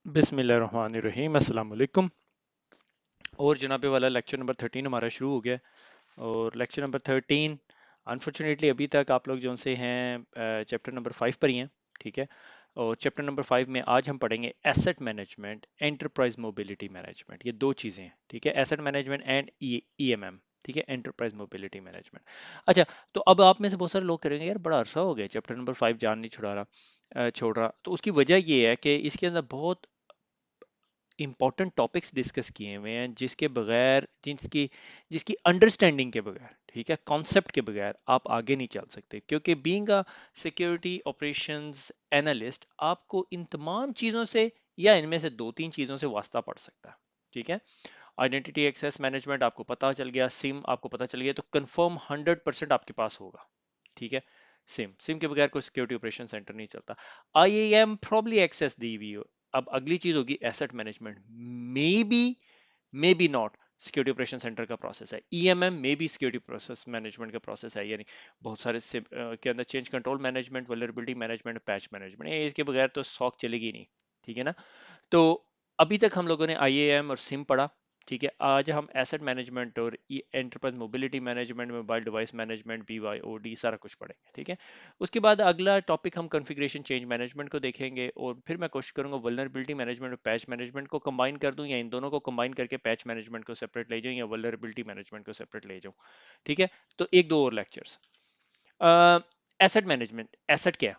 बिस्मिल्लाहिर्रहमानिर्रहीम अस्सलाम वालेकुम। और जनाबे वाला लेक्चर नंबर 13 हमारा शुरू हो गया है। और लेक्चर नंबर 13 अनफॉर्चुनेटली अभी तक आप लोग जो से हैं चैप्टर नंबर 5 पर ही हैं। ठीक है। और चैप्टर नंबर 5 में आज हम पढ़ेंगे asset management, enterprise mobility management. ये दो चीज़ें हैं। ठीक है, एसेट मैनेजमेंट एंड ईएमएम। ठीक है, एंटरप्राइज मोबिलिटी मैनेजमेंट। अच्छा, तो अब आप में से बहुत सारे लोग करेंगे यार बड़ा अरसा हो गया चैप्टर नंबर 5 जान नहीं छुड़ा रहा, छोड़ रहा। तो उसकी वजह ये है कि इसके अंदर बहुत इंपॉर्टेंट टॉपिक्स डिस्कस किए हुए हैं जिसके बगैर जिसकी जिसकी अंडरस्टैंडिंग के बगैर, ठीक है, कॉन्सेप्ट के बगैर आप आगे नहीं चल सकते। क्योंकि being a security operations analyst आपको इन तमाम चीज़ों से या इनमें से दो तीन चीज़ों से वास्ता पड़ सकता है। ठीक है, आइडेंटिटी एक्सेस मैनेजमेंट आपको पता चल गया, सिम आपको पता चल गया, तो कंफर्म 100% आपके पास होगा। ठीक है, सिम सिम के बगैर कोई सिक्योरिटी ऑपरेशन सेंटर नहीं चलता। आईएएम प्रॉब्ली एक्सेस दी हुई हो। अब अगली चीज होगी asset management. May be not security operation centre का प्रोसेस है। ईएमएम में भी सिक्योरिटी प्रोसेस मैनेजमेंट का प्रोसेस है, यानी बहुत सारे के अंदर change control management, vulnerability management, patch management, इसके बगैर तो सॉक चलेगी नहीं। ठीक है ना। तो अभी तक हम लोगों ने आईएएम और सिम पढ़ा। ठीक है, आज हम एसेट मैनेजमेंट और enterprise mobility management, mobile device management, BYOD सारा कुछ पढ़ेंगे। ठीक है, उसके बाद अगला टॉपिक हम कॉन्फ़िगरेशन चेंज मैनेजमेंट को देखेंगे और फिर मैं कोशिश करूंगा वल्नरेबिलिटी मैनेजमेंट और पैच मैनेजमेंट को कंबाइन कर दूं, या इन दोनों को कंबाइन करके पैच मैनेजमेंट को सेपरेट ले जाऊं या वल्नरेबिलिटी मैनेजमेंट को सेपरेट ले जाऊं। ठीक है, तो एक दो और लेक्चर्स। एसेट मैनेजमेंट, एसेट क्या है?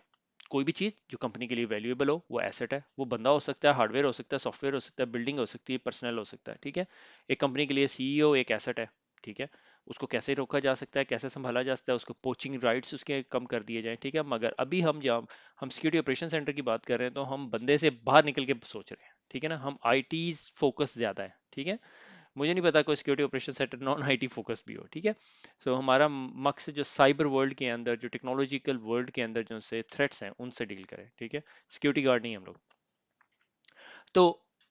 कोई भी चीज जो कंपनी के लिए वैल्यूएबल हो वो एसेट है। वो बंदा हो सकता है, हार्डवेयर हो सकता है, सॉफ्टवेयर हो सकता है, बिल्डिंग हो सकती है, पर्सनल हो सकता है। ठीक है, एक कंपनी के लिए सीईओ एक एसेट है। ठीक है, उसको कैसे रोका जा सकता है, कैसे संभाला जा सकता है, उसको पोचिंग राइट्स उसके कम कर दिए जाए। ठीक है, मगर अभी हम जब हम सिक्योरिटी ऑपरेशन सेंटर की बात कर रहे हैं तो हम बंदे से बाहर निकल के सोच रहे हैं। ठीक है ना, हम आईटी फोकस ज्यादा है। ठीक है, मुझे नहीं पता कोई security operation centre non IT focus भी हो। ठीक है, सो हमारा मकसद जो साइबर वर्ल्ड के अंदर, जो टेक्नोलॉजिकल वर्ल्ड के अंदर जो से थ्रेट्स हैं उनसे डील करें। ठीक है, सिक्योरिटी गार्ड नहीं हम लोग। तो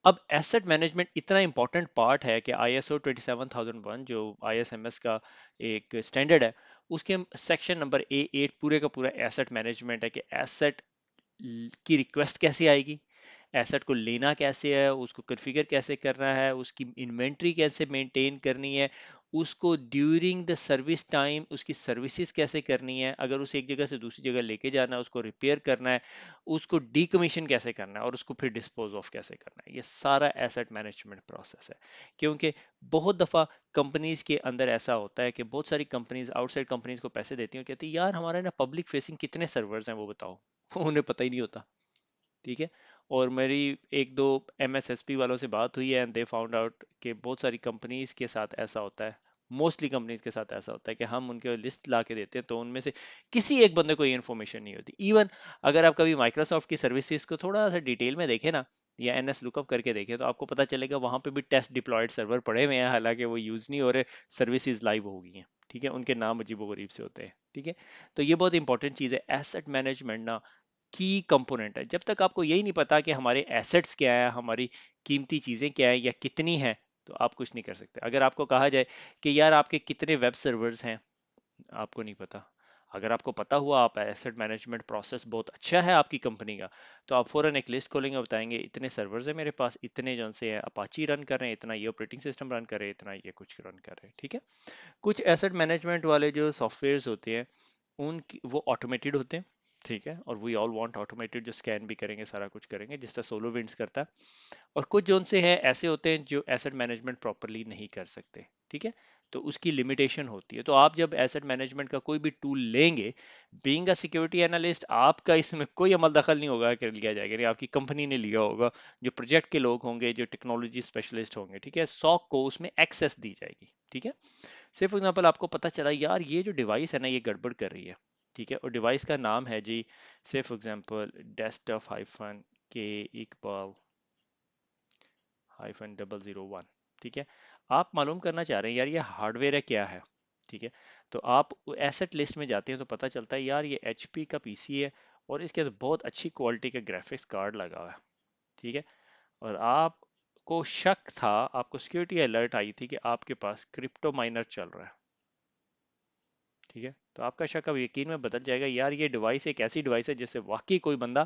अब एसेट मैनेजमेंट इतना इंपॉर्टेंट पार्ट है कि आईएसओ 27001 जो आईएसएमएस का एक स्टैंडर्ड है, उसके सेक्शन नंबर ए 8 पूरे का पूरा एसेट मैनेजमेंट है कि एसेट की रिक्वेस्ट कैसे आएगी, एसेट को लेना कैसे है, उसको कॉन्फ़िगर कैसे करना है, उसकी इन्वेंट्री कैसे मेंटेन करनी है, उसको ड्यूरिंग द सर्विस टाइम उसकी सर्विसेज कैसे करनी है, अगर उसे एक जगह से दूसरी जगह लेके जाना है, उसको रिपेयर करना है, उसको डीकमीशन कैसे करना है और उसको फिर डिस्पोज ऑफ कैसे करना है। ये सारा एसेट मैनेजमेंट प्रोसेस है। क्योंकि बहुत दफ़ा कंपनीज के अंदर ऐसा होता है कि बहुत सारी कंपनीज आउटसाइड कंपनीज को पैसे देती हैं, कहती है यार हमारे ना पब्लिक फेसिंग कितने सर्वर्स हैं वो बताओ। उन्हें पता ही नहीं होता। ठीक है, और मेरी एक दो एमएसएसपी वालों से बात हुई है एंड दे फाउंड आउट कि बहुत सारी कंपनीज के साथ ऐसा होता है, मोस्टली कंपनीज के साथ ऐसा होता है कि हम उनके लिस्ट ला के देते हैं तो उनमें से किसी एक बंदे को ये इन्फॉर्मेशन नहीं होती। इवन अगर आप कभी माइक्रोसॉफ्ट की सर्विसेज को थोड़ा सा डिटेल में देखें ना, या एनएस लुकअप करके देखें, तो आपको पता चलेगा वहां पे भी टेस्ट डिप्लॉयड सर्वर पड़े हुए हैं, हालांकि वो यूज नहीं हो रहे, सर्विसेज लाइव हो गई हैं। ठीक है, उनके नाम अजीबोगरीब से होते हैं। ठीक है, तो ये बहुत इंपॉर्टेंट चीज़ है एसेट मैनेजमेंट ना, की कंपोनेंट है। जब तक आपको यही नहीं पता कि हमारे एसेट्स क्या है, हमारी कीमती चीज़ें क्या है या कितनी है, तो आप कुछ नहीं कर सकते। अगर आपको कहा जाए कि यार आपके कितने वेब सर्वर्स हैं, आपको नहीं पता। अगर आपको पता हुआ, आप एसेट मैनेजमेंट प्रोसेस बहुत अच्छा है आपकी कंपनी का, तो आप फौरन एक लिस्ट खोलेंगे और बताएंगे इतने सर्वर्स है मेरे पास, इतने जो से हैं अपाची रन कर रहे हैं, इतना ये ऑपरेटिंग सिस्टम रन कर रहे हैं, इतना ये कुछ रन कर रहे हैं। ठीक है, कुछ एसेट मैनेजमेंट वाले जो सॉफ्टवेयर्स होते हैं उन वो ऑटोमेटेड होते हैं। ठीक है, और वी ऑल वांट ऑटोमेटेड, जो स्कैन भी करेंगे, सारा कुछ करेंगे, जिस तरह सोलो विंड्स करता है। और कुछ जो उनसे है ऐसे होते हैं जो एसेट मैनेजमेंट प्रॉपरली नहीं कर सकते। ठीक है, तो उसकी लिमिटेशन होती है। तो आप जब एसेट मैनेजमेंट का कोई भी टूल लेंगे, बीइंग अ सिक्योरिटी एनालिस्ट, आपका इसमें कोई अमल दखल नहीं होगा कि लिया जाएगा, नहीं आपकी कंपनी ने लिया होगा, जो प्रोजेक्ट के लोग होंगे, जो टेक्नोलॉजी स्पेशलिस्ट होंगे। ठीक है, सॉक को उसमें एक्सेस दी जाएगी। ठीक है, से फॉर एग्जांपल आपको पता चला यार ये जो डिवाइस है ना ये गड़बड़ कर रही है। ठीक है, और डिवाइस का नाम है जी, से फॉर एग्जांपल डेस्कटॉप हाइफन के इकबाल हाइफन 001। ठीक है, आप मालूम करना चाह रहे हैं यार ये हार्डवेयर है क्या है। ठीक है, तो आप एसेट लिस्ट में जाते हैं तो पता चलता है यार ये एचपी का पीसी है और इसके अंदर बहुत अच्छी क्वालिटी का ग्राफिक्स कार्ड लगा हुआ है। ठीक है, और आपको शक था, आपको सिक्योरिटी अलर्ट आई थी कि आपके पास क्रिप्टो माइनर चल रहा है। ठीक है, तो आपका शक अब यकीन में बदल जाएगा, यार ये डिवाइस एक ऐसी डिवाइस है जिससे वाकई कोई बंदा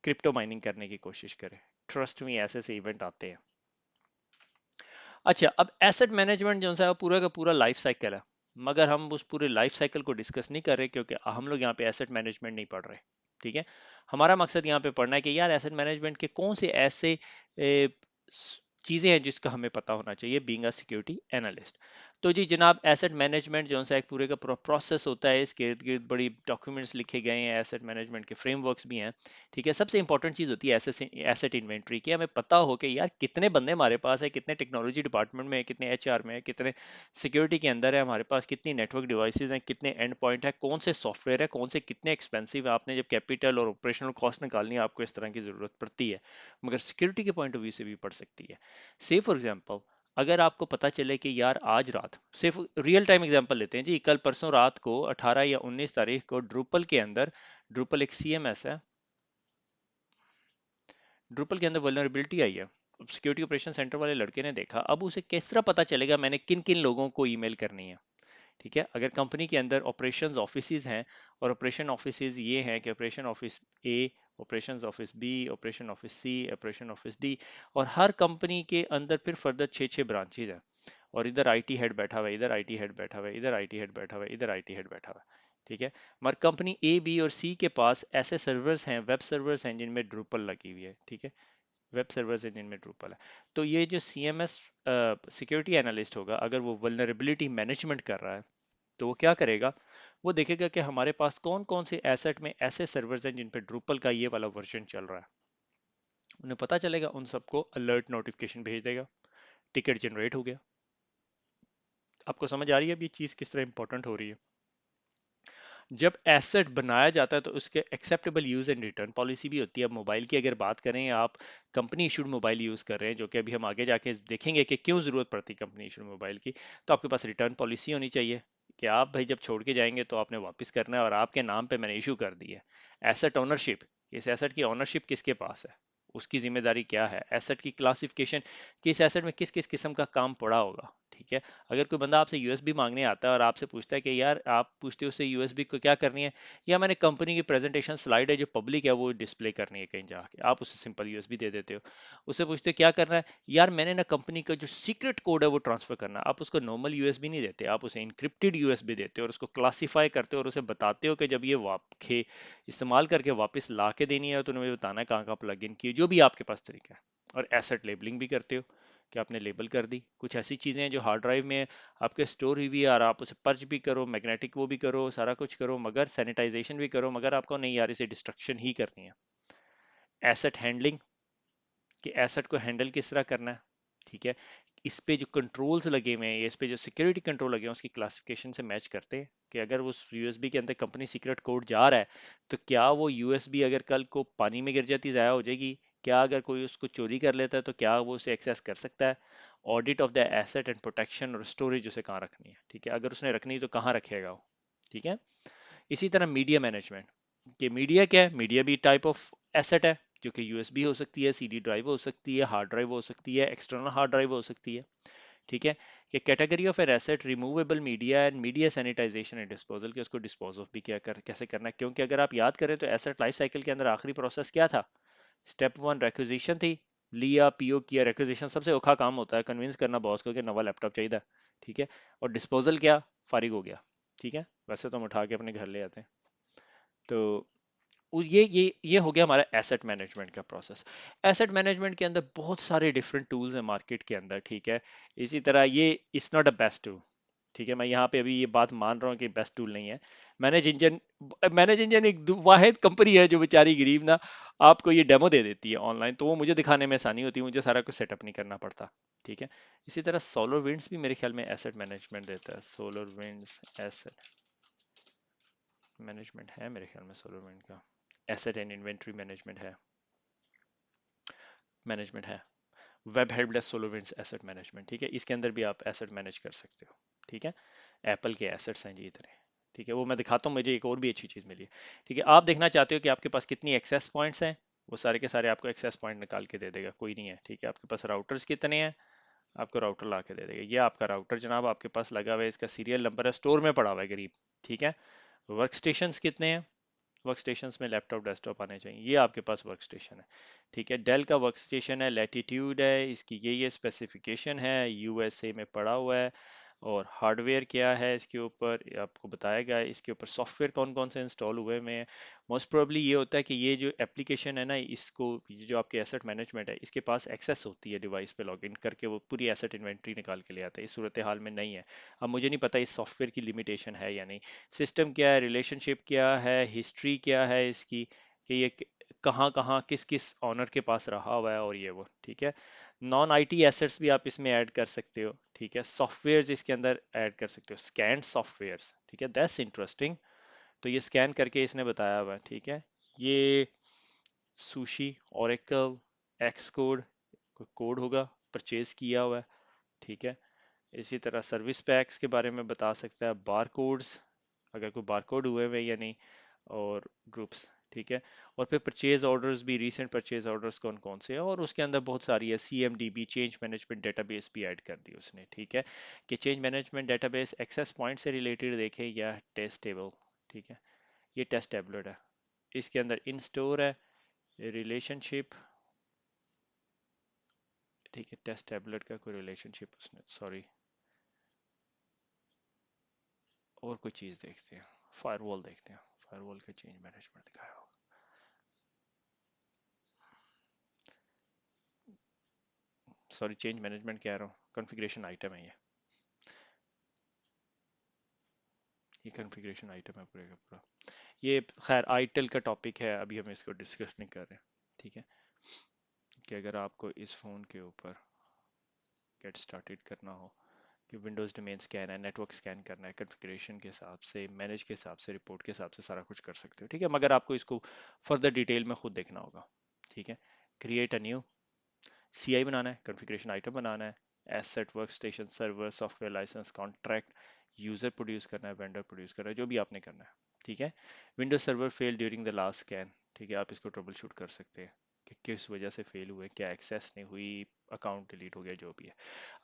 क्रिप्टो माइनिंग करने की कोशिश करे। ट्रस्ट में ऐसे ऐसे इवेंट आते हैं। अच्छा, अब एसेट मैनेजमेंट जो है वो पूरा का पूरा लाइफ साइकिल है, मगर हम उस पूरे लाइफ साइकिल को डिस्कस नहीं कर रहे क्योंकि हम लोग यहाँ पे एसेट मैनेजमेंट नहीं पढ़ रहे। ठीक है, हमारा मकसद यहाँ पे पढ़ना है कि यार एसेट मैनेजमेंट के कौन से ऐसे चीजें हैं जिसका हमें पता होना चाहिए बीइंग अ सिक्योरिटी एनालिस्ट। तो जी जनाब, एसेट मैनेजमेंट जो है एक पूरे का पूरा प्रोसेस होता है, इसके इर्द गिर्द बड़ी डॉक्यूमेंट्स लिखे गए हैं, एसेट मैनेजमेंट के फ्रेमवर्क्स भी हैं। ठीक है, सबसे इंपॉर्टेंट चीज होती है एसेट इन्वेंट्री की, हमें पता हो कि यार कितने बंदे हमारे पास है, कितने टेक्नोलॉजी डिपार्टमेंट में है, कितने एचआर में है, कितने सिक्योरिटी के अंदर है हमारे पास, कितनी नेटवर्क डिवाइसेज हैं, कितने एंड पॉइंट है, कौन से सॉफ्टवेयर है, कौन से कितने एक्सपेंसिव है। आपने जब कैपिटल और ऑपरेशनल कॉस्ट निकालनी है आपको इस तरह की जरूरत पड़ती है, मगर सिक्योरिटी के पॉइंट ऑफ व्यू से भी पड़ सकती है। से फॉर एग्जाम्पल, अगर आपको पता चले कि यार आज रात, सिर्फ रियल टाइम एग्जांपल लेते हैं जी, कल परसों रात को 18 या 19 तारीख को ड्रूपल के अंदर, ड्रूपल एक सीएमएस है, ड्रूपल के अंदर वल्नरेबिलिटी आई है। सिक्योरिटी ऑपरेशन सेंटर वाले लड़के ने देखा, अब उसे किस तरह पता चलेगा मैंने किन किन लोगों को ईमेल करनी है। ठीक है, अगर कंपनी के अंदर ऑपरेशंस ऑफिसेज हैं, और ऑपरेशन ऑफिसेज ये हैं कि operation office A, operations office B, operation office C, operation office D, और हर कंपनी के अंदर फिर फर्दर 6-6 ब्रांचेज हैं, और इधर आईटी हेड बैठा हुआ है, इधर आईटी हेड बैठा हुआ है, इधर आईटी हेड बैठा हुआ है, इधर आईटी हेड बैठा हुआ है। ठीक है, मगर कंपनी ए बी और सी के पास ऐसे सर्वर्स हैं, वेब सर्वर्स हैं जिनमें ड्रूपल लगी हुई है। ठीक है, वेब सर्वर्स हैं जिनमें ड्रूपल है। तो ये जो सीएमएस सिक्योरिटी एनालिस्ट होगा, अगर वो वल्नरेबिलिटी मैनेजमेंट कर रहा है, तो वो क्या करेगा, वो देखेगा कि हमारे पास कौन कौन से एसेट में ऐसे सर्वर्स हैं जिन पे ड्रूपल का ये वाला वर्जन चल रहा है। उन्हें पता चलेगा, उन सबको अलर्ट नोटिफिकेशन भेज देगा, टिकट जनरेट हो गया। आपको समझ आ रही है अब ये चीज़ किस तरह इंपॉर्टेंट हो रही है। जब एसेट बनाया जाता है तो उसके acceptable use and return policy भी होती है। अब मोबाइल की अगर बात करें, आप कंपनी इशूड मोबाइल यूज कर रहे हैं, जो कि अभी हम आगे जाके देखेंगे कि क्यों जरूरत पड़ती है कंपनी इशूड मोबाइल की, तो आपके पास रिटर्न पॉलिसी होनी चाहिए कि आप भाई जब छोड़ के जाएंगे तो आपने वापस करना है, और आपके नाम पे मैंने इशू कर दी है। एसेट ओनरशिप, इस एसेट की ओनरशिप किसके पास है, उसकी जिम्मेदारी क्या है। एसेट की क्लासिफिकेशन, किस एसेट में किस किस किस्म का काम पड़ा होगा। ठीक है, अगर कोई बंदा आपसे यूएसबी मांगने आता है और आपसे पूछता है कि यार, आप पूछते हो उससे यूएसबी को क्या करनी है, या मैंने कंपनी की प्रेजेंटेशन स्लाइड है जो पब्लिक है वो डिस्प्ले करनी है कहीं जाके, आप उसे सिंपल यूएसबी दे देते हो। उससे पूछते हो क्या करना है, यार मैंने ना कंपनी का जो सीक्रेट कोड है वो ट्रांसफर करना है, आप उसको नॉर्मल यूएसबी नहीं देते, आप उसे इंक्रिप्टेड यूएसबी देते हो और उसको क्लासीफाई करते हो, और उसे बताते हो कि जब ये वापखे इस्तेमाल करके वापस ला के देनी है तो तुम्हें बताना है कहाँ कहाँ प्लग इन किए, जो भी आपके पास तरीका है। और एसेट लेबलिंग भी करते हो कि आपने लेबल कर दी कुछ ऐसी चीजें हैं जो हार्ड ड्राइव में आपके स्टोर हुई हुई है, और आप उसे पर्च भी करो, मैग्नेटिक वो भी करो, सारा कुछ करो, मगर सैनिटाइजेशन भी करो, मगर आपको नहीं यार इसे डिस्ट्रक्शन ही करनी है। एसेट हैंडलिंग, कि एसेट को हैंडल किस तरह करना है। ठीक है, इस पे जो कंट्रोल्स लगे हुए हैं, इस पे जो सिक्योरिटी कंट्रोल लगे हैं, उसकी क्लासिफिकेशन से मैच करते हैं कि अगर उस यूएसबी के अंदर कंपनी सीक्रेट कोड जा रहा है, तो क्या वो यूएसबी अगर कल को पानी में गिर जाती ज़ाया हो जाएगी, क्या अगर कोई उसको चोरी कर लेता है तो क्या वो उसे एक्सेस कर सकता है। Audit of the asset and protection और स्टोरेज उसे कहाँ रखनी है। ठीक है, अगर उसने रखनी है तो कहाँ रखेगा वो। ठीक है, इसी तरह मीडिया मैनेजमेंट, कि मीडिया क्या है, मीडिया भी टाइप ऑफ एसेट है, जो कि यूएसबी हो सकती है, सीडी ड्राइव हो सकती है, हार्ड ड्राइव हो सकती है, एक्सटर्नल हार्ड ड्राइव हो सकती है। ठीक है, कि category of an asset removable media and media sanitisation and disposal, कि उसको डिस्पोज ऑफ भी कैसे करना है। क्योंकि अगर आप याद करें तो एसेट लाइफ साइकिल के अंदर आखिरी प्रोसेस क्या था, स्टेप वन रिक्विजिशन थी, लिया पीओ किया। रिक्विजिशन सबसे औखा काम होता है, कन्विंस करना बॉस को कि नवा लैपटॉप चाहिए। ठीक है, और डिस्पोजल क्या, फारिग हो गया। ठीक है, वैसे तो हम उठा के अपने घर ले आते हैं। तो ये हो गया हमारा एसेट मैनेजमेंट का प्रोसेस। एसेट मैनेजमेंट के अंदर बहुत सारे डिफरेंट टूल्स हैं मार्केट के अंदर। ठीक है, इसी तरह ये it's not a best tool. ठीक है, मैं यहाँ पे अभी ये बात मान रहा हूँ कि बेस्ट टूल नहीं है। मैनेज इंजन एक वाहिद कंपनी है जो बेचारी गरीब ना आपको ये डेमो दे देती है ऑनलाइन, तो वो मुझे दिखाने में आसानी होती है, मुझे सारा कुछ सेटअप नहीं करना पड़ता। ठीक है, इसी तरह सोलर विंड्स भी मेरे ख्याल में एसेट मैनेजमेंट देता है। सोलर विंड्स एसेट मैनेजमेंट है मेरे ख्याल में, सोलर विंड का एसेट एंड इन्वेंट्री मैनेजमेंट है। Web helpdesk SolarWinds asset management. ठीक है, इसके अंदर भी आप एसेट मैनेज कर सकते हो। ठीक है, एप्पल के एसेट्स हैं जी इतने। ठीक है, वो मैं दिखाता हूँ, मुझे एक और भी अच्छी चीज़ मिली है। ठीक है, आप देखना चाहते हो कि आपके पास कितनी एक्सेस पॉइंट्स हैं, वो सारे के सारे आपको एक्सेस पॉइंट निकाल के दे देगा, कोई नहीं है। ठीक है, आपके पास राउटर्स कितने हैं, आपको राउटर ला के दे देगा। ये आपका राउटर जनाब आपके पास लगा हुआ है, इसका सीरियल नंबर है, स्टोर में पड़ा हुआ है करीब। ठीक है, वर्क स्टेशन कितने हैं, वर्क स्टेशन में लैपटॉप डेस्कटॉप आने चाहिए, ये आपके पास वर्क स्टेशन है। ठीक है, डेल का वर्क स्टेशन है, लैटिट्यूड है, इसकी ये स्पेसिफिकेशन है, यूएसए में पड़ा हुआ है। और हार्डवेयर क्या है इसके ऊपर ये आपको बताया गया है। इसके ऊपर सॉफ्टवेयर कौन कौन से इंस्टॉल हुए में है। मोस्ट प्रोबेबली ये होता है कि ये जो एप्लीकेशन है ना, इसको ये जो आपके एसेट मैनेजमेंट है इसके पास एक्सेस होती है डिवाइस पे लॉगिन करके, वो पूरी एसेट इन्वेंट्री निकाल के ले आता है। इस सूरत हाल में नहीं है। अब मुझे नहीं पता इस सॉफ्टवेयर की लिमिटेशन है या नहीं। सिस्टम क्या है, रिलेशनशिप क्या है, हिस्ट्री क्या है इसकी, कि ये कहाँ कहाँ किस किस ऑनर के पास रहा हुआ है और ये वो। ठीक है, नॉन आईटी एसेट्स भी आप इसमें ऐड कर सकते हो। ठीक है, सॉफ्टवेयर इसके अंदर ऐड कर सकते हो, स्कैन सॉफ्टवेयर। ठीक है, दैट्स इंटरेस्टिंग। तो ये स्कैन करके इसने बताया हुआ है। ठीक है, ये सुशी, ओरेकल, एक्स कोड, कोई कोड होगा परचेज किया हुआ है। ठीक है, इसी तरह सर्विस पैक्स के बारे में बता सकता है, बार कोड्स अगर कोई बार कोड हुए हुए या नहीं, और ग्रुप्स। ठीक है, और फिर परचेज ऑर्डर्स भी, रीसेंट परचेज ऑर्डर्स कौन कौन से हैं, और उसके अंदर बहुत सारी है, C M D B change management database भी ऐड कर दी उसने। ठीक है, कि change management database access point से रिलेटेड देखें या टेस्ट टेबल। ठीक है, ये टेस्ट टेबलेट है, इसके अंदर इन स्टोर है, रिलेशनशिप। ठीक है, टेस्ट टैबलेट का कोई रिलेशनशिप उसने, सॉरी, और कोई चीज़ देखते हैं, फायरवॉल देखते हैं, फायरवॉल का चेंज मैनेजमेंट दिखाया होगा। सॉरी, चेंज मैनेजमेंट कह रहा हूँ, कॉन्फ़िगरेशन आइटम है ये कॉन्फ़िगरेशन आइटम है पूरे का पूरा। ये खैर आईटेल का टॉपिक है, अभी हम इसको डिस्कस नहीं कर रहे। ठीक है, कि अगर आपको इस फ़ोन के ऊपर गेट स्टार्टेड करना हो कि विंडोज़ डोमेन स्कैन है, नेटवर्क स्कैन करना है, कॉन्फ़िगरेशन के हिसाब से, मैनेज के हिसाब से, रिपोर्ट के हिसाब से सारा कुछ कर सकते हो। ठीक है, मगर आपको इसको फर्दर डिटेल में खुद देखना होगा। ठीक है, क्रिएट अ न्यू, सीआई बनाना है, कॉन्फ़िगरेशन आइटम बनाना है, asset, work station, server, software licence, contract, user produce करना है, वेंडर प्रोड्यूस करना है, जो भी आपने करना है। ठीक है, Windows server fail during the last scan. ठीक है, आप इसको ट्रबल शूट कर सकते हैं कि किस वजह से फेल हुए, क्या एक्सेस नहीं हुई, अकाउंट डिलीट हो गया, जो भी है।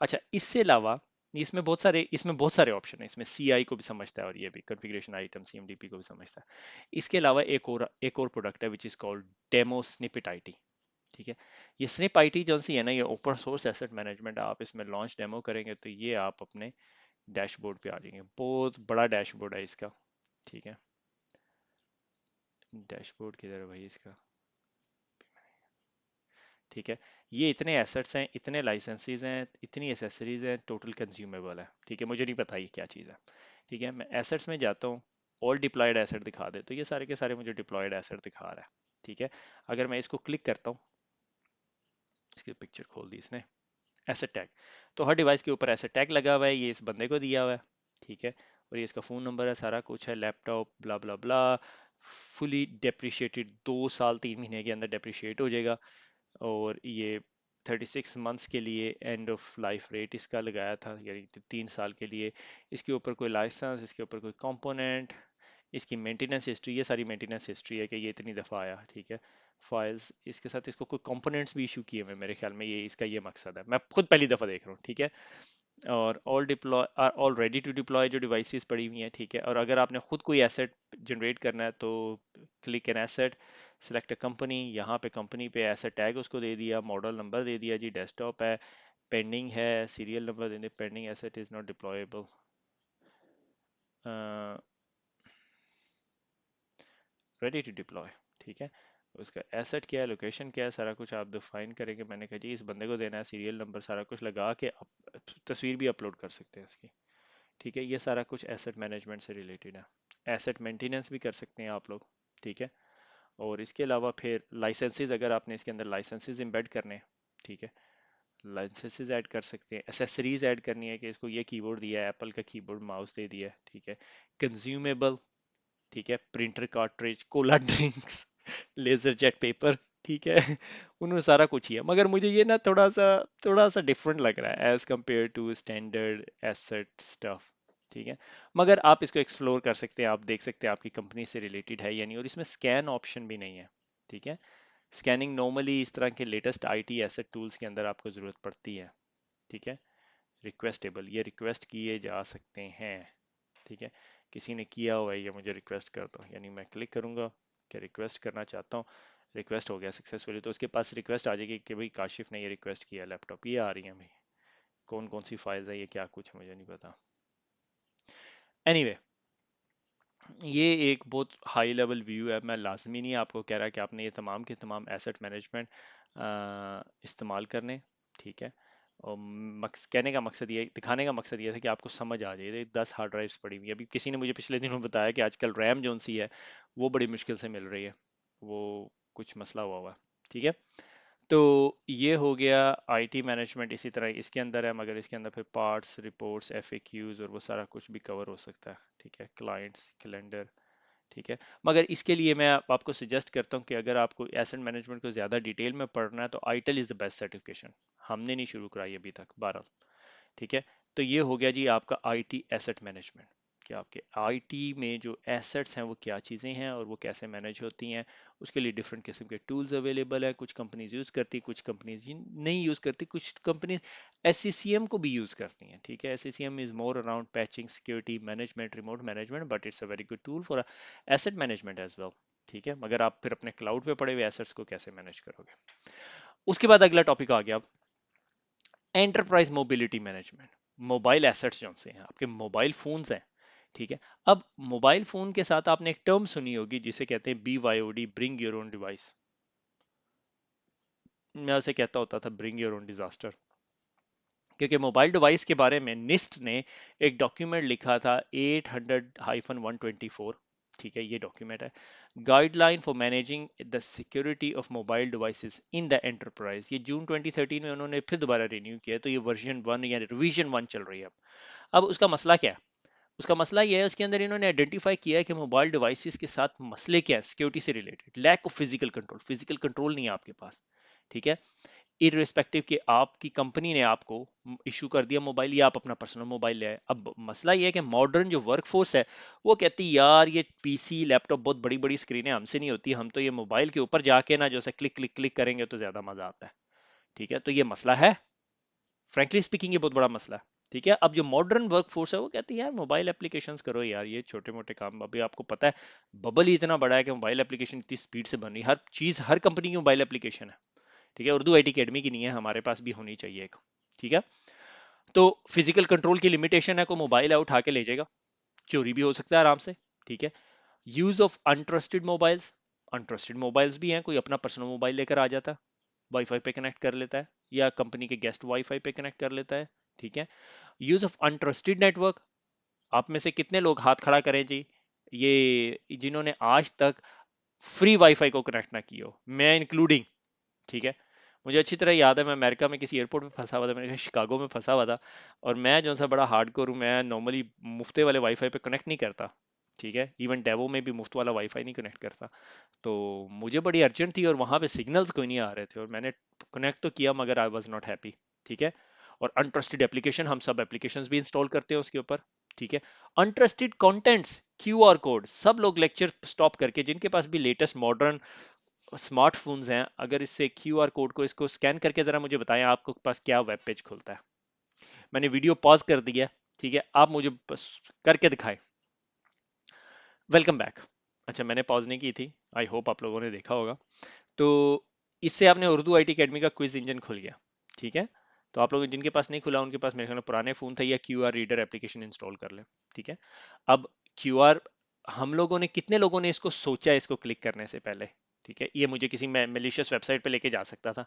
अच्छा, इससे अलावा इसमें बहुत सारे ऑप्शन है, इसमें सीआई को भी समझता है और ये भी कॉन्फ़िगरेशन आइटम सीएमडीपी को भी समझता है। इसके अलावा एक और प्रोडक्ट है which is called demo snippet IT. ठीक है, ये स्निप आईटी जो सी है ना, ये ओपन सोर्स एसेट मैनेजमेंट, आप इसमें लॉन्च डेमो करेंगे तो ये आप अपने डैशबोर्ड पे आ जाएंगे। बहुत बड़ा डैशबोर्ड है इसका। ठीक है, डैशबोर्ड किधर है भाई इसका। ठीक है, ये इतने एसेट्स हैं, इतने लाइसेंसेस हैं, इतनी एसेसरीज हैं, टोटल कंज्यूमेबल है। ठीक है, मुझे नहीं पता ये क्या चीज़ है। ठीक है, मैं एसेट्स में जाता हूँ, ऑल डिप्लॉयड एसेट दिखा दे, तो ये सारे के सारे मुझे डिप्लॉयड एसेट दिखा रहा है। ठीक है, अगर मैं इसको क्लिक करता हूँ, इसकी पिक्चर खोल दी इसने, एसेट टैग, तो हर डिवाइस के ऊपर एसेट टैग लगा हुआ है, ये इस बंदे को दिया हुआ है। ठीक है, और ये इसका फ़ोन नंबर है, सारा कुछ है, लैपटॉप ब्ला ब्ला ब्ला, फुली डेप्रिशिएटेड, 2 साल 3 महीने के अंदर डेप्रिशिएट हो जाएगा। और ये 36 मंथ्स के लिए एंड ऑफ लाइफ रेट इसका लगाया था, यानी 3 साल के लिए। इसके ऊपर कोई लाइसेंस, इसके ऊपर कोई कंपोनेंट, इसकी मेंटेनेंस हिस्ट्री, ये सारी मेंटेनेंस हिस्ट्री है कि ये इतनी दफ़ा आया। ठीक है, फाइल्स, इसके साथ इसको कोई कंपोनेंट्स भी इशू किए हुए मेरे ख्याल में, ये इसका ये मकसद है, मैं खुद पहली दफ़ा देख रहा हूँ। ठीक है, और all deploy all ready to deploy जो डिवाइसेस पड़ी हुई हैं। ठीक है, और अगर आपने खुद कोई एसेट जनरेट करना है तो click an asset, select a company, यहाँ पे कंपनी पे एसेट टैग उसको दे दिया, मॉडल नंबर दे दिया जी, डेस्कटॉप है, पेंडिंग है, सीरियल नंबर देने, pending asset is not deployable, ready to deploy. ठीक है, उसका एसेट क्या है, लोकेशन क्या है, सारा कुछ आप डिफाइन करेंगे। मैंने कहा जी इस बंदे को देना है, सीरियल नंबर सारा कुछ लगा के तस्वीर भी अपलोड कर सकते हैं इसकी। ठीक है, ये सारा कुछ एसेट मैनेजमेंट से रिलेटेड है। एसेट मेंटेनेंस भी कर सकते हैं आप लोग। ठीक है, और इसके अलावा फिर लाइसेंसेस, अगर आपने इसके अंदर लाइसेंसेस एम्बेड करने हैं। ठीक है, लाइसेंसेस ऐड कर सकते हैं, एसेसरीज ऐड करनी है कि इसको ये कीबोर्ड दिया है, एप्पल का कीबोर्ड माउस दे दिया है। ठीक है, कंज्यूमेबल, ठीक है, printer cartridge, cola drinks, laser jet paper. ठीक है, उनमें सारा कुछ ही है, मगर मुझे ये ना थोड़ा सा डिफरेंट लग रहा है as compare to standard asset stuff. ठीक है, मगर आप इसको एक्सप्लोर कर सकते हैं, आप देख सकते हैं आपकी कंपनी से रिलेटेड है या नहीं। और इसमें स्कैन ऑप्शन भी नहीं है। ठीक है, स्कैनिंग नॉर्मली इस तरह के लेटेस्ट आईटी एसेट टूल्स के अंदर आपको ज़रूरत पड़ती है। ठीक है, रिक्वेस्टेबल, ये रिक्वेस्ट किए जा सकते हैं। ठीक है, किसी ने किया हुआ है, ये मुझे रिक्वेस्ट कर दो, यानी मैं क्लिक करूंगा, कि रिक्वेस्ट करना चाहता हूँ, रिक्वेस्ट हो गया सक्सेसफुली, तो उसके पास रिक्वेस्ट आ जाएगी कि भाई काशिफ ने ये रिक्वेस्ट किया लैपटॉप, ये आ रही है भाई, कौन कौन सी फाइल्स है, ये क्या कुछ मुझे नहीं पता। एनीवे anyway, ये एक बहुत हाई लेवल व्यू है, मैं लाजमी नहीं आपको कह रहा कि आपने ये तमाम के तमाम एसेट मैनेजमेंट इस्तेमाल करने, ठीक है। और कहने का मकसद ये, दिखाने का मकसद ये था कि आपको समझ आ जाए। 10 हार्ड ड्राइव्स पड़ी हुई है, अभी किसी ने मुझे पिछले दिनों बताया कि आजकल रैम जो सी है वो बड़ी मुश्किल से मिल रही है, वो कुछ मसला हुआ हुआ है, ठीक है। तो ये हो गया आईटी मैनेजमेंट, इसी तरह इसके अंदर है, मगर इसके अंदर फिर पार्ट्स, रिपोर्ट्स, एफएक्यूज और वो सारा कुछ भी कवर हो सकता है, ठीक है, क्लाइंट्स, कैलेंडर, ठीक है। मगर इसके लिए मैं आपको सजेस्ट करता हूँ कि अगर आपको एसेट मैनेजमेंट को ज़्यादा डिटेल में पढ़ना है तो itel is the best certification, हमने नहीं शुरू कराई अभी तक, बहरहाल, ठीक है। तो ये हो गया जी आपका आईटी एसेट मैनेजमेंट, कि आपके आईटी में जो एसेट्स हैं वो क्या चीज़ें हैं और वो कैसे मैनेज होती हैं। उसके लिए डिफरेंट किस्म के टूल्स अवेलेबल हैं, कुछ कंपनीज यूज़ करती, कुछ कंपनीज नहीं यूज़ करती, कुछ कंपनीज एससीसीएम को भी यूज़ करती हैं, ठीक है। SCCM is more around patching, security management, remote management, but it's a very good tool for asset management as well, ठीक है। मगर आप फिर अपने क्लाउड पे पड़े हुए एसेट्स को कैसे मैनेज करोगे। उसके बाद अगला टॉपिक आ गया enterprise mobility management, mobile assets जो से हैं आपके मोबाइल फोन्स हैं, ठीक है। अब मोबाइल फोन के साथ आपने एक टर्म सुनी होगी जिसे कहते हैं BYOD, bring your own device. मैं उसे कहता होता था ब्रिंग योर ओन डिजास्टर, क्योंकि मोबाइल डिवाइस के बारे में निस्ट ने एक डॉक्यूमेंट लिखा था 800-124, ठीक है, ये डॉक्यूमेंट है, guideline for managing the security of mobile devices in the enterprise. ये जून 2013 में उन्होंने फिर दोबारा रिन्यू किया, तो ये वर्जन 1 या रिवीजन 1 चल रही है अब उसका मसला क्या है, उसका मसला ये है, उसके अंदर इन्होंने आइडेंटिफाई किया है कि मोबाइल डिवाइसेस के साथ मसले क्या है सिक्योरिटी से रिलेटेड, lack of physical control, physical control नहीं है आपके पास, ठीक है। इरिस्पेक्टिव कि आपकी कंपनी ने आपको इशू कर दिया मोबाइल या आप अपना पर्सनल मोबाइल ले आए। अब मसला ये है कि मॉडर्न जो वर्कफोर्स है वो कहती है यार ये पीसी लैपटॉप बहुत बड़ी बड़ी स्क्रीनें हमसे नहीं होती, हम तो ये मोबाइल के ऊपर जाके ना जो है क्लिक क्लिक क्लिक करेंगे तो ज्यादा मजा आता है, ठीक है। तो ये मसला है, फ्रैंकली स्पीकिंग ये बहुत बड़ा मसला है, ठीक है। अब जो मॉडर्न वर्कफोर्स है वो कहती है यार मोबाइल एप्लीकेशंस करो यार, ये छोटे मोटे काम, अभी आपको पता है बबल ही इतना बड़ा है कि मोबाइल एप्लीकेशन इतनी स्पीड से बन रही है, हर चीज हर कंपनी की मोबाइल एप्लीकेशन है, ठीक है। उर्दू आईटी अकेडमी की नहीं है, हमारे पास भी होनी चाहिए एक, ठीक है। तो फिजिकल कंट्रोल की लिमिटेशन है, को मोबाइल है उठा के ले जाएगा, चोरी भी हो सकता है आराम से, ठीक है। Use of untrusted mobiles, untrusted mobiles भी हैं, कोई अपना पर्सनल मोबाइल लेकर आ जाता है, वाईफाई पे कनेक्ट कर लेता है या कंपनी के गेस्ट वाईफाई पे कनेक्ट कर लेता है, ठीक है। यूज ऑफ अनट्रस्टेड नेटवर्क, आप में से कितने लोग हाथ खड़ा करें जी ये जिन्होंने आज तक फ्री वाईफाई को कनेक्ट ना किया हो, मैं इंक्लूडिंग, ठीक है। मुझे अच्छी तरह याद है मैं अमेरिका में किसी एयरपोर्ट पे फंसा हुआ था, मैंने शिकागो में फंसा हुआ था, और मैं जो सा बड़ा हार्डकोर हूँ, मैं नॉर्मली मुफ्ते वाले वाईफाई पे कनेक्ट नहीं करता, ठीक है। इवन डेवो में भी मुफ्त वाला वाईफाई नहीं कनेक्ट करता। तो मुझे बड़ी अर्जेंट थी और वहां पे सिग्नल्स कोई नहीं आ रहे थे और मैंने कनेक्ट तो किया मगर आई वॉज नॉट हैप्पी, ठीक है। और अनट्रस्टेड एप्लीकेशन, हम सब एप्लीकेशंस भी इंस्टॉल करते हैं उसके ऊपर, ठीक है। अनट्रस्टेड कंटेंट्स, क्यूआर कोड, सब लोग लेक्चर स्टॉप करके जिनके पास भी लेटेस्ट मॉडर्न स्मार्टफोन्स हैं, अगर इससे क्यूआर कोड को इसको स्कैन करके जरा मुझे बताएं आपको पास क्या वेब पेज खुलता है। मैंने वीडियो पॉज कर दिया, ठीक है, आप मुझे बस करके दिखाएं। Welcome back. अच्छा मैंने पॉज नहीं की थी, आई होप आप लोगों ने देखा होगा। तो इससे आपने उर्दू आईटी अकेडमी का क्विज इंजन खुल गया, ठीक है। तो आप लोग जिनके पास नहीं खुला उनके पास मेरे ख्याल में पुराने फोन थे, या क्यूआर रीडर एप्लीकेशन इंस्टॉल कर लें, ठीक है। अब क्यूआर, हम लोगों ने कितने लोगों ने इसको सोचा इसको क्लिक करने से पहले, ठीक है, ये मुझे किसी मेलिशियस वेबसाइट पे लेके जा सकता था,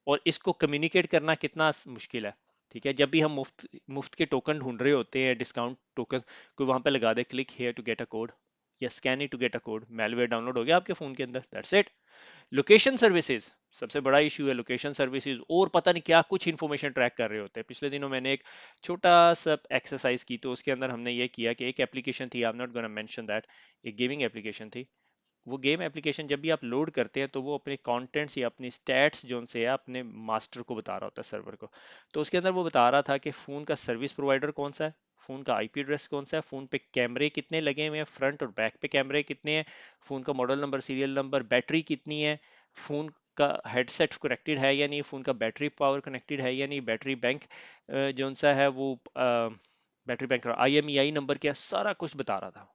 और इसको कम्युनिकेट करना कितना मुश्किल है, ठीक है। जब भी हम मुफ्त मुफ्त के टोकन ढूंढ रहे होते हैं, डिस्काउंट टोकन, कोई वहां पे लगा दे click here to get a code या scan it to get a code, malware download हो गया आपके फोन के अंदर, दैट्स इट। लोकेशन सर्विसेज सबसे बड़ा इशू है, लोकेशन सर्विसेज, और पता नहीं क्या कुछ इन्फॉर्मेशन ट्रैक कर रहे होते हैं। पिछले दिनों मैंने एक छोटा सा एक्सरसाइज की, तो उसके अंदर हमने ये किया कि एक एप्लीकेशन थी, आई am not gonna mention that, एक गेमिंग एप्लीकेशन थी। वो गेम एप्लीकेशन जब भी आप लोड करते हैं तो वो अपने कंटेंट्स या अपनी स्टैट्स जो से है अपने मास्टर को बता रहा होता है, सर्वर को। तो उसके अंदर वो बता रहा था कि फ़ोन का सर्विस प्रोवाइडर कौन सा है, फ़ोन का आईपी एड्रेस कौन सा है, फ़ोन पे कैमरे कितने लगे हुए हैं, फ्रंट और बैक पे कैमरे कितने हैं, फ़ोन का model number, serial number, battery कितनी है, फ़ोन का हेडसेट कनेक्टेड है या नहीं, फ़ोन का बैटरी पावर कनेक्टेड है या नहीं, बैटरी बैंक जो सा है वो बैटरी बैंक का IMEI नंबर क्या, सारा कुछ बता रहा था,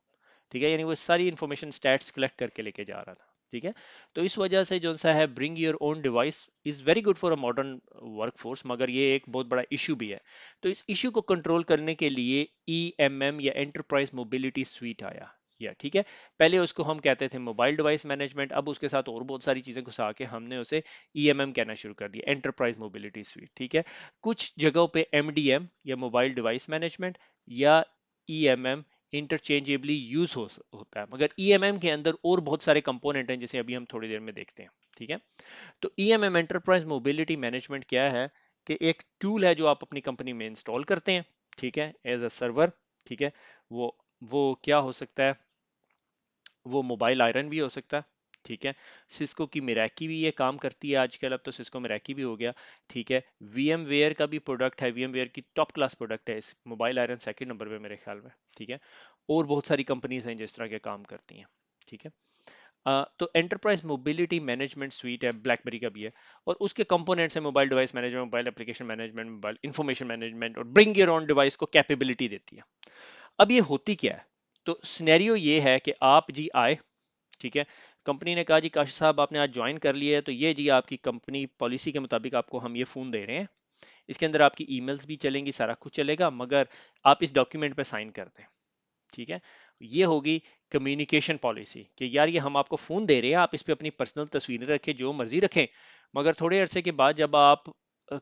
ठीक है। यानी वो सारी इन्फॉर्मेशन स्टैट्स कलेक्ट करके लेके जा रहा था। ठीक है। तो इस वजह से जो सा है bring your own device is very good for a modern workforce, मगर ये एक बहुत बड़ा इशू भी है। तो इस इशू को कंट्रोल करने के लिए ईएमएम या एंटरप्राइज मोबिलिटी स्वीट आया, या ठीक है। पहले उसको हम कहते थे मोबाइल डिवाइस मैनेजमेंट, अब उसके साथ और बहुत सारी चीजें घुसा के हमने उसे ईएमएम कहना शुरू कर दिया, एंटरप्राइज मोबिलिटी स्वीट। ठीक है। कुछ जगहों पे एमडीएम या मोबाइल डिवाइस मैनेजमेंट या ईएमएम इंटरचेंजेबली यूज होता है, मगर ईएमएम के अंदर और बहुत सारे कंपोनेंट हैं, जैसे अभी हम थोड़ी देर में देखते हैं। ठीक है। तो ईएमएम एंटरप्राइज मोबिलिटी मैनेजमेंट क्या है कि एक टूल है जो आप अपनी कंपनी में इंस्टॉल करते हैं, ठीक है, एज अ सर्वर। ठीक है। वो वो क्या हो सकता है, वो मोबाइल आयरन भी हो सकता है। ठीक है। सिस्को की मिराकी भी ये काम करती है आजकल, अब तो सिस्को मिराकी भी हो गया। ठीक है। वीएम वेयर का भी प्रोडक्ट है, वीएम वेयर की टॉप क्लास प्रोडक्ट है, इस मोबाइल आयरन सेकंड नंबर पे मेरे ख्याल में। ठीक है। और बहुत सारी कंपनीज हैं जिस तरह के काम करती हैं। ठीक है। तो एंटरप्राइज मोबिलिटी मैनेजमेंट स्वीट है, ब्लैकबेरी का भी है, और उसके कंपोनेंट्स हैं mobile device management, mobile application management, mobile information management, और ब्रिंग योर ऑन डिवाइस को कैपेबिलिटी देती है। अब ये होती क्या है, तो सिनेरियो ये है कि आप जी आए, ठीक है, कंपनी ने कहा जी काशिफ साहब आपने आज ज्वाइन कर लिया है, तो ये जी आपकी कंपनी पॉलिसी के मुताबिक आपको हम ये फोन दे रहे हैं, इसके अंदर आपकी ईमेल्स भी चलेंगी, सारा कुछ चलेगा, मगर आप इस डॉक्यूमेंट पे साइन कर दें। ठीक है। ये होगी कम्युनिकेशन पॉलिसी कि यार ये हम आपको फोन दे रहे हैं, आप इस पे अपनी पर्सनल तस्वीरें रखें, जो मर्जी रखें, मगर थोड़े अरसे के बाद जब आप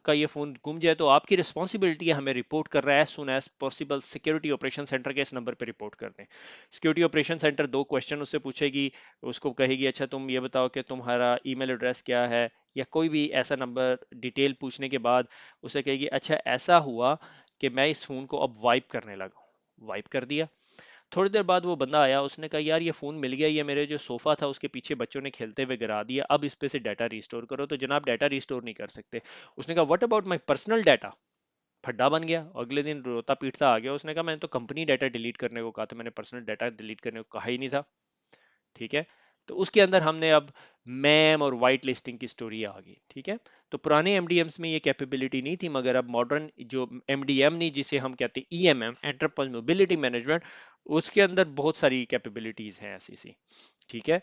का ये फोन गुम जाए तो आपकी रिस्पॉन्सिबिलिटी है हमें रिपोर्ट कर रहा है, soon as possible security operation centre के इस नंबर पे रिपोर्ट कर दें। सिक्योरिटी ऑपरेशन सेंटर दो क्वेश्चन उससे पूछेगी, उसको कहेगी अच्छा तुम ये बताओ कि तुम्हारा ईमेल एड्रेस क्या है, या कोई भी ऐसा नंबर डिटेल पूछने के बाद उसे कहेगी अच्छा ऐसा हुआ कि मैं इस फोन को अब वाइप करने लगा, वाइप कर दिया। थोड़ी देर बाद वो बंदा आया, उसने कहा यार ये फोन मिल गया, ये मेरे जो सोफा था उसके पीछे बच्चों ने खेलते हुए गिरा दिया, अब इस पे से डाटा रिस्टोर करो, तो जनाब डाटा रिस्टोर नहीं कर सकते। उसने कहा what about my personal data, फड्डा बन गया, अगले दिन रोता पीटता आ गया, उसने कहा मैंने तो कंपनी डाटा डिलीट करने को कहा था, मैंने पर्सनल डाटा डिलीट करने को कहा ही नहीं था। ठीक है। तो उसके अंदर हमने अब मैम और वाइट लिस्टिंग की स्टोरी आ गई। ठीक है। तो पुराने एमडीएम्स में ये कैपेबिलिटी नहीं थी, मगर अब मॉडर्न जो एमडीएम नहीं, जिसे हम कहते हैं ईएमएम, एंटरप्राइज मोबिलिटी मैनेजमेंट, उसके अंदर बहुत सारी कैपेबिलिटीज हैं ऐसी सी। ठीक है।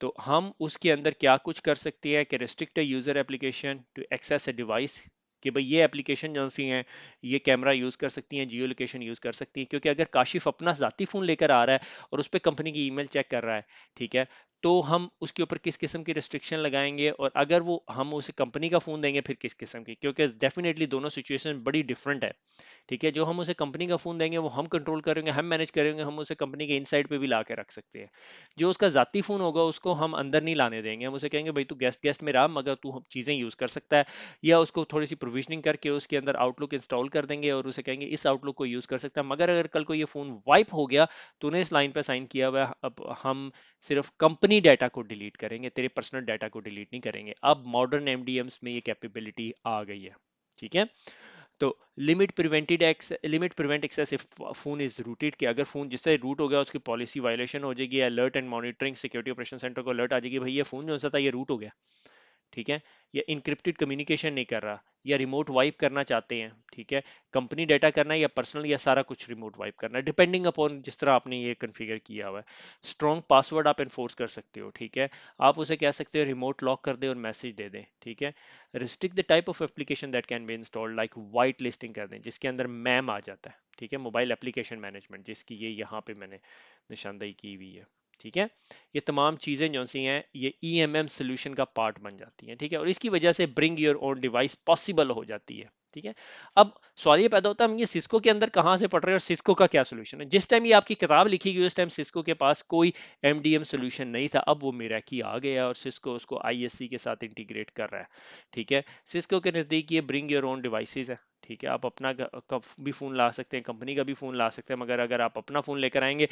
तो हम उसके अंदर क्या कुछ कर सकते हैं कि restrict user application to access a device, कि भाई ये एप्लीकेशन जो सी हैं ये कैमरा यूज कर सकती हैं, जियो लोकेशन यूज कर सकती हैं, क्योंकि अगर काशिफ अपना जाती फोन लेकर आ रहा है और उस पर कंपनी की ईमेल चेक कर रहा है, ठीक है, तो हम उसके ऊपर किस किस्म की रिस्ट्रिक्शन लगाएंगे, और अगर वो हम उसे कंपनी का फोन देंगे फिर किस किस्म की, क्योंकि डेफिनेटली दोनों सिचुएशन बड़ी डिफरेंट है। ठीक है। जो हम उसे कंपनी का फोन देंगे वो हम कंट्रोल करेंगे, हम मैनेज करेंगे, हम उसे कंपनी के इनसाइड पे भी ला के रख सकते हैं। जो उसका जाती फोन होगा उसको हम अंदर नहीं लाने देंगे, हम उसे कहेंगे भाई तू गेस्ट गेस्ट में रहा, मगर तू चीजें यूज कर सकता है, या उसको थोड़ी सी प्रोविजनिंग करके उसके अंदर आउटलुक इंस्टॉल कर देंगे और उसे कहेंगे इस आउटलुक को यूज कर सकता है, मगर अगर कल को ये फोन वाइप हो गया, तूने इस लाइन पे साइन किया हुआ है, अब हम सिर्फ कंपनी डाटा को डिलीट करेंगे, तेरे पर्सनल डाटा को डिलीट नहीं करेंगे। अब मॉडर्न एमडीएम्स में ये कैपेबिलिटी आ गई है। ठीक है। तो limit prevent access if phone is rooted, कि अगर फोन जिससे रूट हो गया उसकी पॉलिसी वायलेशन हो जाएगी, alert and monitoring, security operation centre को अलर्ट आ जाएगी भाई ये फोन जो सा था ये रूट हो गया। ठीक है। या इनक्रिप्टेड कम्युनिकेशन नहीं कर रहा, या रिमोट वाइप करना चाहते हैं, ठीक है, कंपनी डाटा करना है या पर्सनल, या सारा कुछ रिमोट वाइप करना है, डिपेंडिंग अपॉन जिस तरह आपने ये कॉन्फ़िगर किया हुआ है। स्ट्रॉन्ग पासवर्ड आप एनफोर्स कर सकते हो। ठीक है। आप उसे कह सकते हो रिमोट लॉक कर दे और मैसेज दे दे। ठीक है। Restrict the type of application that can be installed, like white listing कर दें, जिसके अंदर मैम आ जाता है। ठीक है। मोबाइल एप्लीकेशन मैनेजमेंट, जिसकी ये यहाँ पे मैंने निशानदेही की हुई है। ठीक है। ये तमाम चीज़ें जो सी हैं ये ईएमएम सोल्यूशन का पार्ट बन जाती हैं। ठीक है। और इसकी वजह से bring your own device possible हो जाती है। ठीक है। अब सवाल ये पैदा होता है हम ये सिस्को के अंदर कहाँ से पढ़ रहे हैं और सिस्को का क्या सोल्यूशन है। जिस टाइम ये आपकी किताब लिखी गई उस टाइम सिस्को के पास कोई एमडीएम सोल्यूशन नहीं था, अब वो मिराकी आ गया और सिस्को उसको आईएससी के साथ इंटीग्रेट कर रहा है। ठीक है। सिस्को के नज़दीक ये ब्रिंग योर ओन डिवाइसेस है। ठीक है। आप अपना भी फ़ोन ला सकते हैं, कंपनी का भी फ़ोन ला सकते हैं, मगर अगर आप अपना फ़ोन लेकर आएंगे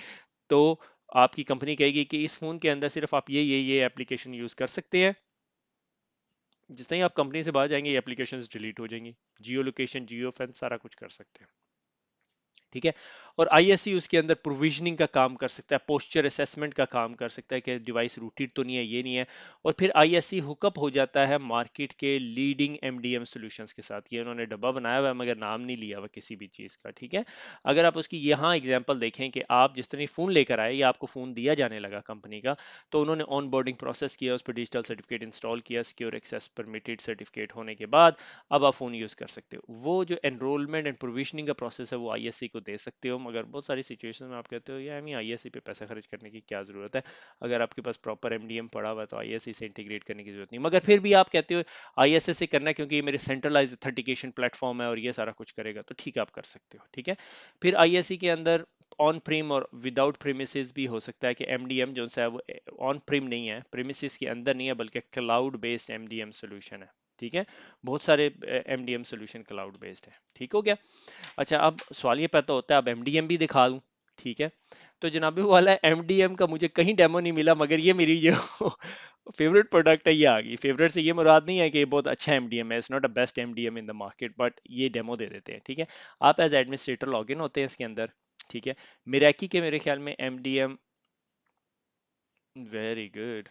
तो आपकी कंपनी कहेगी कि इस फोन के अंदर सिर्फ आप ये एप्लीकेशन यूज कर सकते हैं। जिस तरह ही आप कंपनी से बाहर जाएंगे ये एप्लीकेशंस डिलीट हो जाएंगी, जियो लोकेशन, जियो फैन, सारा कुछ कर सकते हैं। ठीक है। और आईएससी उसके अंदर प्रोविजनिंग का काम कर सकता है, पोस्चर असेसमेंट का काम कर सकता है कि डिवाइस रूटेड तो नहीं है, ये नहीं है। और फिर आईएससी हुकअप हो जाता है मार्केट के लीडिंग एमडीएम सॉल्यूशंस के साथ। ये उन्होंने डब्बा बनाया हुआ है मगर नाम नहीं लिया हुआ किसी भी चीज़ का, ठीक है। अगर आप उसकी यहाँ एग्जांपल देखें कि आप जिस तरह फ़ोन लेकर आए या आपको फ़ोन दिया जाने लगा कंपनी का, तो उन्होंने ऑन बोर्डिंग प्रोसेस किया, उस पर डिजिटल सर्टिफिकेट इंस्टॉल किया, सिक्योर एक्सेस परमिटेड सर्टिफिकेट होने के बाद अब आप फ़ोन यूज़ कर सकते हो। वो जो एनरोलमेंट एंड प्रोविजनिंग का प्रोसेस है वो आईएससी को दे सकते हो, मगर बहुत सारी सिचुएशन में आप कहते हो यार हमें आईएससी पे पैसा खर्च करने की क्या ज़रूरत है, अगर आपके पास प्रॉपर एमडीएम पड़ा हुआ है तो आईएससी से इंटीग्रेट करने की ज़रूरत नहीं। मगर फिर भी आप कहते हो आईएससी से करना है क्योंकि ये मेरे सेंट्रलाइज ऑथेंटिकेशन प्लेटफॉर्म है और ये सारा कुछ करेगा, तो ठीक है आप कर सकते हो, ठीक है। फिर आईएससी के अंदर ऑन प्रीम और विदाउट प्रीमिसेस भी हो सकता है कि एमडीएम जो सा है वो ऑन प्रीम नहीं है, प्रीमिसेस के अंदर नहीं है, बल्कि क्लाउड बेस्ड एमडीएम सोल्यूशन है, ठीक है। बहुत सारे एमडीएम सोल्यूशन क्लाउड बेस्ड है, ठीक हो गया। अच्छा, अब सवाल ये पैदा होता है अब एमडीएम भी दिखा दूं, ठीक है। तो जनाबी वाला एमडीएम का मुझे कहीं डेमो नहीं मिला, मगर ये मेरी जो फेवरेट प्रोडक्ट है ये आ गई। फेवरेट से ये मुराद नहीं है कि ये बहुत अच्छा एमडीएम है, it's not a best MDM in the market, but ये डेमो दे देते हैं, ठीक है। आप एज एडमिनिस्ट्रेटर लॉग इन होते हैं इसके अंदर, ठीक है। मिराकी के मेरे ख्याल में एमडीएम, वेरी गुड,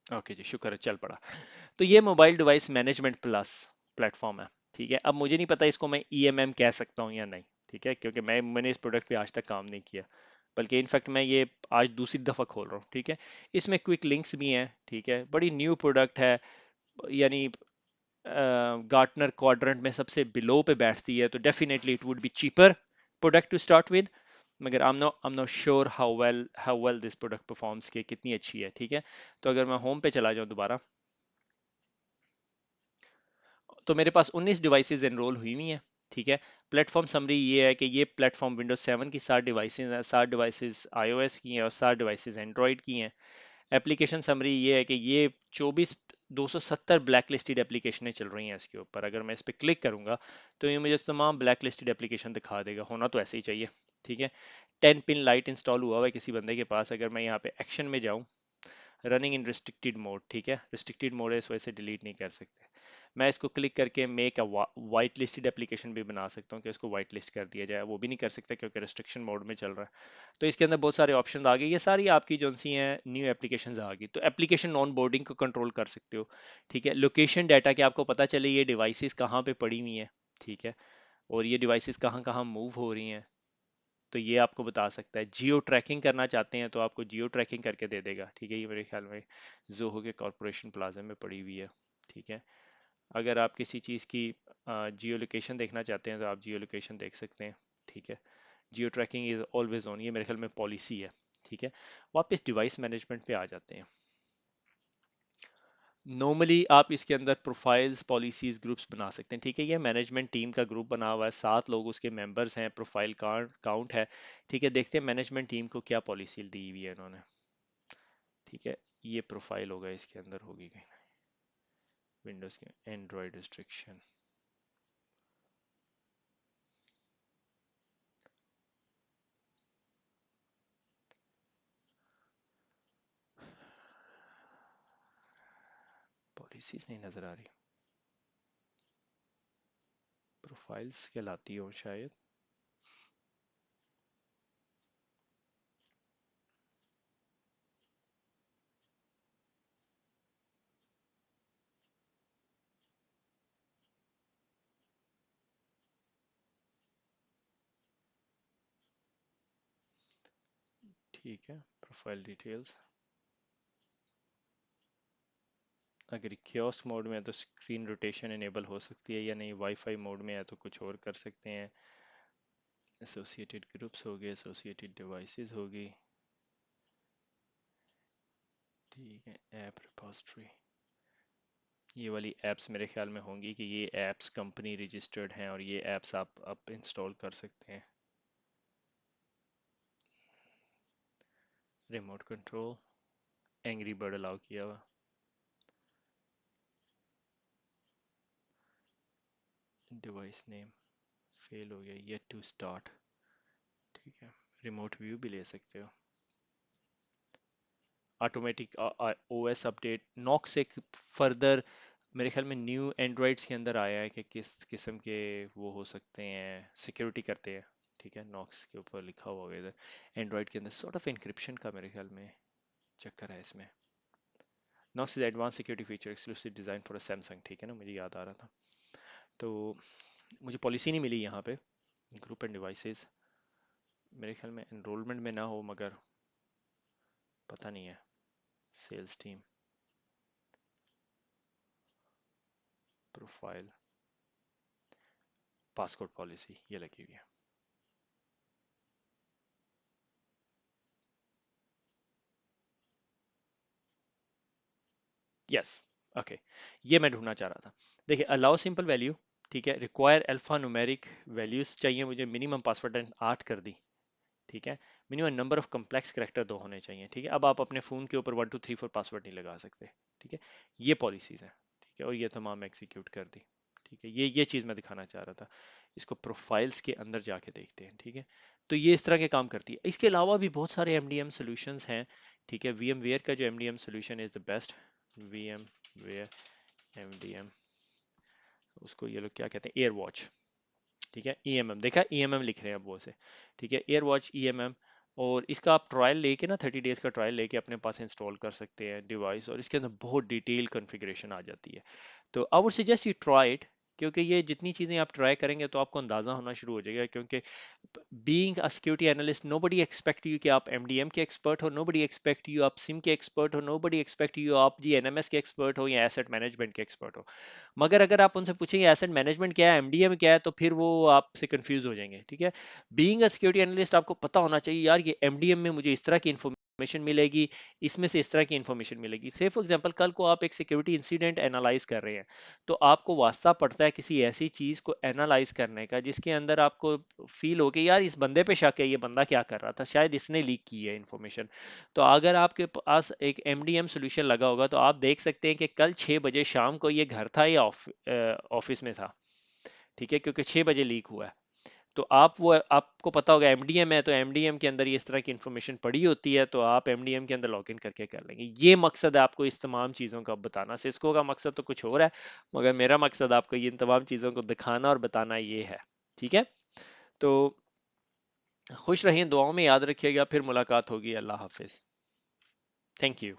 ओके जी, शुक्र है चल पड़ा। तो ये mobile device management plus platform है, ठीक है। अब मुझे नहीं पता इसको मैं ईएमएम कह सकता हूँ या नहीं, ठीक है, क्योंकि मैंने इस प्रोडक्ट पे आज तक काम नहीं किया, बल्कि इनफैक्ट मैं ये आज दूसरी दफ़ा खोल रहा हूँ, ठीक है। इसमें क्विक लिंक्स भी हैं, ठीक है, बड़ी न्यू प्रोडक्ट है, यानी गार्टनर क्वाड्रेंट में सबसे बिलो पे बैठती है, तो definitely it would be cheaper product to start with. मगर I am not sure how well this product performs के, कितनी अच्छी है, ठीक है। तो अगर मैं होम पे चला जाऊँ दोबारा, तो मेरे पास 19 डिवाइसेस एनरोल हुई हुई हैं, ठीक है। प्लेटफॉर्म समरी ये है कि ये प्लेटफॉर्म विंडोज 7 की 7 डिवाइसेस हैं, 7 डिवाइसेस आईओएस की हैं और 7 डिवाइसेस एंड्रॉयड की हैं। एप्लीकेशन समरी ये है कि ये 24 270 ब्लैक लिस्टेड एप्लीकेशनें चल रही हैं इसके ऊपर। अगर मैं इस पर क्लिक करूंगा तो ये मुझे तमाम ब्लैक लिस्टेड एप्लीकेशन दिखा देगा, होना तो ऐसे ही चाहिए, ठीक है। 10 पिन लाइट इंस्टॉल हुआ हुआ है किसी बंदे के पास। अगर मैं यहाँ पे एक्शन में जाऊँ, रनिंग इन रिस्ट्रिक्टेड मोड, ठीक है, रिस्ट्रिक्टेड मोड है, इस वजह से डिलीट नहीं कर सकते। मैं इसको क्लिक करके make a white listed application भी बना सकता हूँ कि इसको वाइट लिस्ट कर दिया जाए, वो भी नहीं कर सकता क्योंकि रिस्ट्रिक्शन मोड में चल रहा है। तो इसके अंदर बहुत सारे ऑप्शन आ गए, ये सारी आपकी जो सी हैं न्यू एप्लीकेशन आ गई। तो एप्लीकेशन ऑन बोर्डिंग को कंट्रोल कर सकते हो, ठीक है। लोकेशन डाटा के आपको पता चले ये डिवाइसेस कहाँ पे पड़ी हुई हैं, ठीक है, और ये डिवाइसेस कहाँ कहाँ मूव हो रही हैं, तो ये आपको बता सकता है। जियो ट्रैकिंग करना चाहते हैं तो आपको जियो ट्रैकिंग करके दे देगा, ठीक है। ये मेरे ख्याल में जोहो के कॉरपोरेशन प्लाजा में पड़ी हुई है, ठीक है। अगर आप किसी चीज़ की जियो लोकेशन देखना चाहते हैं तो आप जियो लोकेशन देख सकते हैं, ठीक है। जियो ट्रैकिंग इज ऑलवेज ऑन, ये मेरे ख्याल में पॉलिसी है, ठीक है। वापस डिवाइस मैनेजमेंट पे आ जाते हैं। नॉर्मली आप इसके अंदर प्रोफाइल्स पॉलिसीज ग्रुप्स बना सकते हैं, ठीक है। ये मैनेजमेंट टीम का ग्रुप बना हुआ है, 7 लोग उसके मेंबर्स हैं, प्रोफाइल काउंट है, ठीक है। देखते हैं मैनेजमेंट टीम को क्या पॉलिसी दी हुई है इन्होंने, ठीक है। ये प्रोफाइल होगा, इसके अंदर होगी कहीं विंडोज के एंड्रॉयड रिस्ट्रिक्शन, पॉलिसीज नहीं नजर आ रही, प्रोफाइल्स कहलाती हो शायद। ठीक है, प्रोफाइल डिटेल्स। अगर कियोस्क मोड में है तो स्क्रीन रोटेशन इनेबल हो सकती है या नहीं, वाईफाई मोड में है तो कुछ और कर सकते हैं। एसोसिएटेड ग्रुप्स हो गए, एसोसिएटेड डिवाइसेस होगी, ठीक है। ऐप रिपोजिटरी, ये वाली ऐप्स मेरे ख्याल में होंगी कि ये ऐप्स कंपनी रजिस्टर्ड हैं और ये ऐप्स आप इंस्टॉल कर सकते हैं। Remote control, angry bird allow किया हुआ, डिवाइस नेम फेल हो गया, येट टू स्टार्ट, ठीक है। रिमोट व्यू भी ले सकते हो। Automatic OS update. नॉक्स एक फर्दर मेरे ख्याल में न्यू एंड्रॉइड्स के अंदर आया है कि किस किस्म के वो हो सकते हैं, सिक्योरिटी करते हैं। ठीक है, नॉक्स के ऊपर लिखा हुआ है इधर एंड्रॉइड के अंदर सॉर्ट ऑफ इंक्रिप्शन का मेरे ख्याल में चक्कर है इसमें। Knox is advance security feature exclusive design for Samsung. ठीक है ना, मुझे याद आ रहा था। तो मुझे पॉलिसी नहीं मिली यहाँ पे। ग्रुप एंड डिवाइसेस मेरे ख्याल में एनरोलमेंट में ना हो, मगर पता नहीं है। Sales team profile passport policy ये लगी हुई है। यस, ओके, ये मैं ढूंढना चाह रहा था। देखिए, अलाउ सिंपल वैल्यू, ठीक है, रिक्वायर अल्फा न्यूमेरिक वैल्यूज चाहिए मुझे, मिनिमम पासवर्ड 8 कर दी। ठीक है, minimum number of complex character 2 होने चाहिए। ठीक है, अब आप अपने फ़ोन के ऊपर 1 2 3 4 पासवर्ड नहीं लगा सकते। ठीक है, ये पॉलिसीज़ हैं। ठीक है, और ये तमाम एग्जीक्यूट कर दी। ठीक है, ये चीज़ मैं दिखाना चाह रहा था। इसको प्रोफाइल्स के अंदर जाके देखते हैं। ठीक है, तो ये इस तरह के काम करती है। इसके अलावा भी बहुत सारे एमडीएम सॉल्यूशंस हैं। ठीक है, वी एम वेयर का जो MDM solution is the best. VMware MDM, उसको ये लोग क्या कहते हैं, एयर वॉच। ठीक है, ईएमएम देखा, ईएमएम लिख रहे हैं अब वो से। ठीक है, एयर वॉच ईएमएम। और इसका आप ट्रायल लेके ना, 30 डेज का ट्रायल लेके अपने पास इंस्टॉल कर सकते हैं डिवाइस, और इसके अंदर बहुत डिटेल कॉन्फ़िगरेशन आ जाती है। तो I would suggest you try it, क्योंकि ये जितनी चीज़ें आप ट्राई करेंगे तो आपको अंदाज़ा होना शुरू हो जाएगा। क्योंकि being a security analyst, nobody expect you कि आप एमडीएम के एक्सपर्ट हो, नोबडी एक्सपेक्ट यू आप सिम के एक्सपर्ट हो, नोबडी एक्सपेक्ट यू आप जी एनएमएस के एक्सपर्ट हो या एसेट मैनेजमेंट के एक्सपर्ट हो। मगर अगर आप उनसे पूछेंगे एसेट मैनेजमेंट क्या है, एमडीएम क्या है, तो फिर वो आपसे कंफ्यूज हो जाएंगे। ठीक है, बीइंग अ सिक्योरिटी एनालिस्ट आपको पता होना चाहिए यार ये एमडीएम में मुझे इस तरह की इन्फॉर्मेशन मिलेगी, इसमें से इस तरह की इन्फॉर्मेशन मिलेगी। से फॉर एग्जांपल कल को आप एक सिक्योरिटी इंसिडेंट एनालाइज कर रहे हैं, तो आपको वास्ता पड़ता है किसी ऐसी चीज को एनालाइज करने का जिसके अंदर आपको फील हो कि यार इस बंदे पे शक है, ये बंदा क्या कर रहा था, शायद इसने लीक की है इन्फॉर्मेशन। तो अगर आपके पास एक एमडीएम सॉल्यूशन लगा होगा तो आप देख सकते हैं कि कल 6 बजे शाम को ये घर था या ऑफिस में था। ठीक है, क्योंकि 6 बजे लीक हुआ है। तो आप वो आपको पता होगा एमडीएम है, तो एमडीएम के अंदर ये इस तरह की इन्फॉर्मेशन पड़ी होती है, तो आप एमडीएम के अंदर लॉग इन करके कर लेंगे। ये मकसद है आपको इस तमाम चीज़ों का बताना। सिस्को का मकसद तो कुछ और है, मगर मेरा मकसद आपको इन तमाम चीज़ों को दिखाना और बताना ये है। ठीक है, तो खुश रहिए, दुआओं में याद रखिएगा, फिर मुलाकात होगी। अल्लाह हाफिज। Thank you.